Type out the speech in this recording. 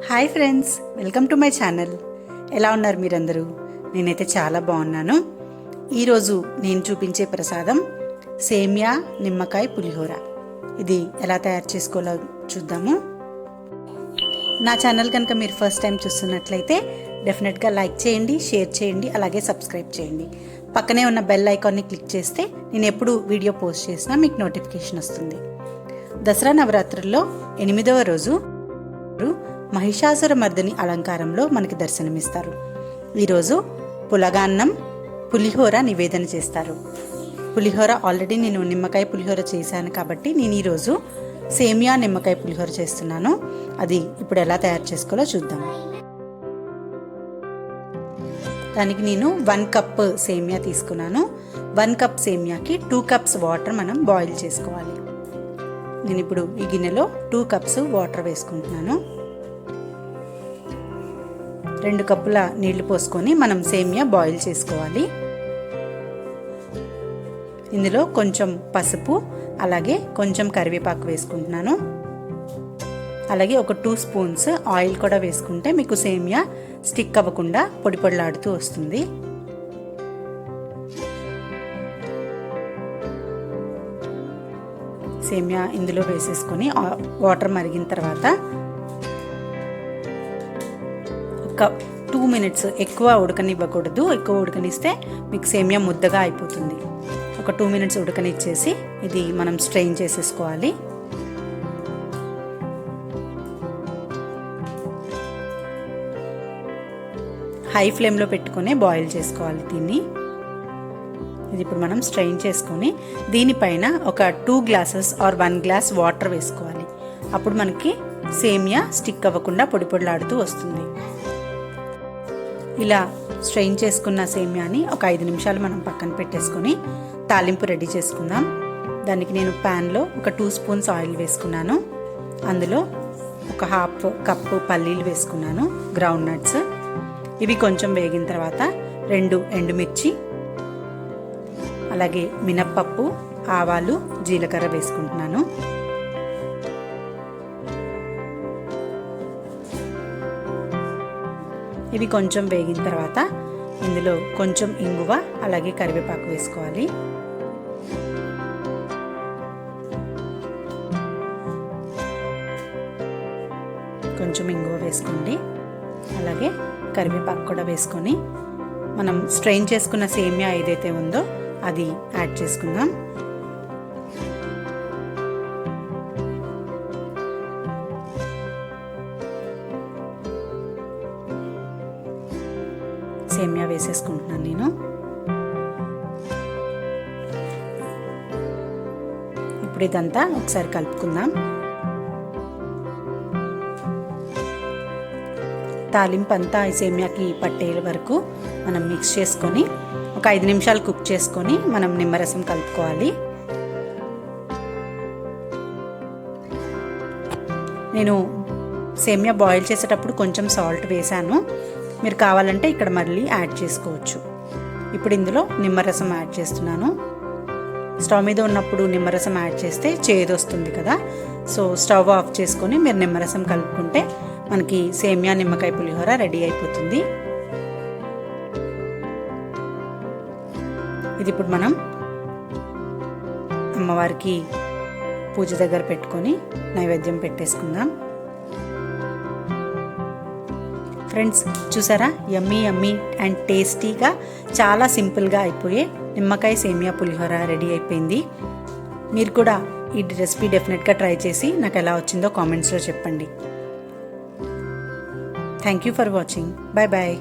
Hi friends, welcome to my channel. ఎలా ఉన్నారు మీరందరూ? నేనైతే చాలా బాగున్నాను. ఈరోజు నేను చూపించే ప్రసాదం సేమియా నిమ్మకాయ పులిహోర. ఇది ఎలా తయారు చేసుకోవాలో చూద్దాము. నా ఛానల్ కనుక మీరు ఫస్ట్ టైం చూస్తున్నట్లయితే డెఫినెట్గా లైక్ చేయండి, షేర్ చేయండి, అలాగే సబ్స్క్రైబ్ చేయండి. పక్కనే ఉన్న బెల్ ఐకాన్ని క్లిక్ చేస్తే నేను ఎప్పుడు వీడియో పోస్ట్ చేసినా మీకు నోటిఫికేషన్ వస్తుంది. దసరా నవరాత్రుల్లో 8వ రోజు మహిషాసుర మర్దిని అలంకారంలో మనకి దర్శనమిస్తారు. ఈరోజు పులగాన్నం, పులిహోర నివేదన చేస్తారు. పులిహోర ఆల్రెడీ నేను నిమ్మకాయ పులిహోర చేశాను కాబట్టి నేను ఈరోజు సేమియా నిమ్మకాయ పులిహోర చేస్తున్నాను. అది ఇప్పుడు ఎలా తయారు చేసుకోవాలో చూద్దాం. దానికి నేను 1 కప్ సేమియా తీసుకున్నాను. 1 కప్ సేమియాకి 2 కప్స్ వాటర్ మనం బాయిల్ చేసుకోవాలి. నేను ఇప్పుడు ఈ గిన్నెలో 2 కప్స్ వాటర్ వేసుకుంటున్నాను. 2 కప్పుల నీళ్లు పోసుకొని మనం సేమియా బాయిల్ చేసుకోవాలి. ఇందులో కొంచెం పసుపు, అలాగే కొంచెం కరివేపాకు వేసుకుంటున్నాను. అలాగే ఒక 2 స్పూన్స్ ఆయిల్ కూడా వేసుకుంటే మీకు సేమియా స్టిక్ అవ్వకుండా పొడి పొడిలాడుతూ వస్తుంది. సేమియా ఇందులో వేసేసుకొని వాటర్ మరిగిన తర్వాత ఒక 2 మినిట్స్, ఎక్కువ ఉడకనివ్వకూడదు. ఎక్కువ ఉడకనిస్తే మీకు సేమియా ముద్దగా అయిపోతుంది. ఒక 2 మినిట్స్ ఉడకనిచ్చేసి ఇది మనం స్ట్రెయిన్ చేసేసుకోవాలి. హై ఫ్లేమ్లో పెట్టుకొని బాయిల్ చేసుకోవాలి దీన్ని. ఇది ఇప్పుడు మనం స్ట్రెయిన్ చేసుకొని దీనిపైన ఒక 2 గ్లాసెస్ ఆర్ 1 గ్లాస్ వాటర్ వేసుకోవాలి. అప్పుడు మనకి సేమియా స్టిక్ అవ్వకుండా పొడి పొడిలాడుతూ వస్తుంది. ఇలా స్ట్రెయిన్ చేసుకున్న సేమియాని ఒక 5 నిమిషాలు మనం పక్కన పెట్టేసుకొని తాలింపు రెడీ చేసుకుందాం. దానికి నేను ప్యాన్లో ఒక 2 స్పూన్స్ ఆయిల్ వేసుకున్నాను. అందులో ఒక 1/2 కప్పు పల్లీలు వేసుకున్నాను, గ్రౌండ్ నట్స్. ఇవి కొంచెం వేగిన తర్వాత 2 ఎండుమిర్చి, అలాగే మినప్పప్పు, ఆవాలు, జీలకర్ర వేసుకుంటున్నాను. ఇవి కొంచెం వేగిన తర్వాత ఇందులో కొంచెం ఇంగువ, అలాగే కరివేపాకు వేసుకోవాలి. కొంచెం ఇంగువ వేసుకోండి, అలాగే కరివేపాకు కూడా వేసుకొని మనం స్ట్రెయిన్ చేసుకున్న సేమియా ఏదైతే ఉందో అది యాడ్ చేసుకుందాం. సేమియా వేసేసుకుంటున్నాను నేను. ఇప్పుడు ఇదంతా ఒకసారి కలుపుకుందాం. తాలింపు అంతా ఈ సేమియాకి పట్టే వరకు మనం మిక్స్ చేసుకొని ఒక 5 నిమిషాలు కుక్ చేసుకొని మనం నిమ్మరసం కలుపుకోవాలి. నేను సేమియా బాయిల్ చేసేటప్పుడు కొంచెం సాల్ట్ వేసాను. మీరు కావాలంటే ఇక్కడ మళ్ళీ యాడ్ చేసుకోవచ్చు. ఇప్పుడు ఇందులో నిమ్మరసం యాడ్ చేస్తున్నాను. స్టవ్ మీద ఉన్నప్పుడు నిమ్మరసం యాడ్ చేస్తే చేదు వస్తుంది కదా. సో స్టవ్ ఆఫ్ చేసుకొని మీరు నిమ్మరసం కలుపుకుంటే మనకి సేమియా నిమ్మకాయ పులిహోర రెడీ అయిపోతుంది. ఇది ఇప్పుడు మనం అమ్మవారికి పూజ దగ్గర పెట్టుకొని నైవేద్యం పెట్టేసుకుందాం. ఫ్రెండ్స్, చూసారా, యమ్మీ యమ్మీ అండ్ టేస్టీగా చాలా సింపుల్గా అయిపోయే నిమ్మకాయ సేమియా పులిహోర రెడీ అయిపోయింది. మీరు కూడా ఈ రెసిపీ డెఫినెట్గా ట్రై చేసి నాకు ఎలా వచ్చిందో కామెంట్స్లో చెప్పండి. Thank you for watching. Bye bye.